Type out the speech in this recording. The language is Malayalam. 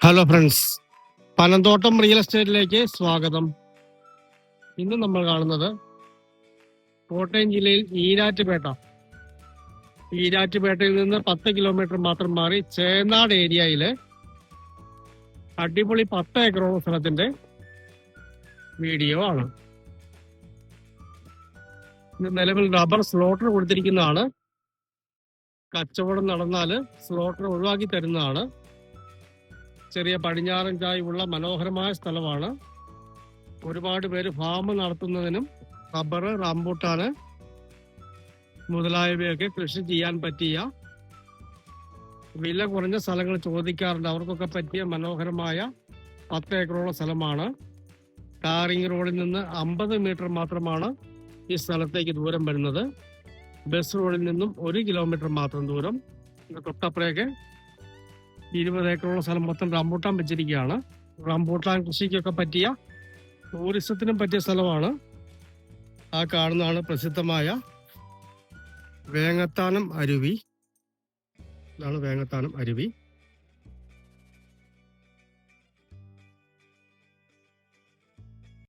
ഹലോ ഫ്രണ്ട്സ്, പനന്തോട്ടം റിയൽ എസ്റ്റേറ്റിലേക്ക് സ്വാഗതം. ഇന്ന് നമ്മൾ കാണുന്നത് കോട്ടയം ജില്ലയിൽ ഈരാറ്റുപേട്ടയിൽ നിന്ന് 10 കിലോമീറ്റർ മാത്രം മാറി ചേന്നാട് ഏരിയയിലെ അടിപൊളി 10 ഏക്കറോളം സ്ഥലത്തിന്റെ വീഡിയോ ആണ്. ഇത് നിലവിൽ റബ്ബർ സ്ലോട്ടർ കൊടുത്തിരിക്കുന്നതാണ്. കച്ചവടം നടന്നാല് സ്ലോട്ടർ ഒഴിവാക്കി തരുന്നതാണ്. ചെറിയ പടിഞ്ഞാറൻ ചായ്വുള്ള മനോഹരമായ സ്ഥലമാണ്. ഒരുപാട് പേര് ഫാം നടത്തുന്നതിനും റബ്ബർ, റംബൂട്ടാന് മുതലായവയൊക്കെ കൃഷി ചെയ്യാൻ പറ്റിയ വില കുറഞ്ഞ സ്ഥലങ്ങൾ ചോദിക്കാറുണ്ട്. അവർക്കൊക്കെ പറ്റിയ മനോഹരമായ 10 ഏക്കറോളം സ്ഥലമാണ്. ടാറിംഗ് റോഡിൽ നിന്ന് 50 മീറ്റർ മാത്രമാണ് ഈ സ്ഥലത്തേക്ക് ദൂരം വരുന്നത്. ബസ് റോഡിൽ നിന്നും 1 കിലോമീറ്റർ മാത്രം ദൂരം. തൊട്ടപ്പുറയൊക്കെ 20 ഏക്കറോളം സ്ഥലം മൊത്തം റംബൂട്ടാൻ വെച്ചിരിക്കുകയാണ്. റംബൂട്ടാൻ കൃഷിക്കൊക്കെ പറ്റിയ, ടൂറിസത്തിനും പറ്റിയ സ്ഥലമാണ്. ആ കാണുന്നതാണ് പ്രസിദ്ധമായ വേങ്ങത്താനം അരുവി. ഇതാണ് വേങ്ങത്താനം അരുവി.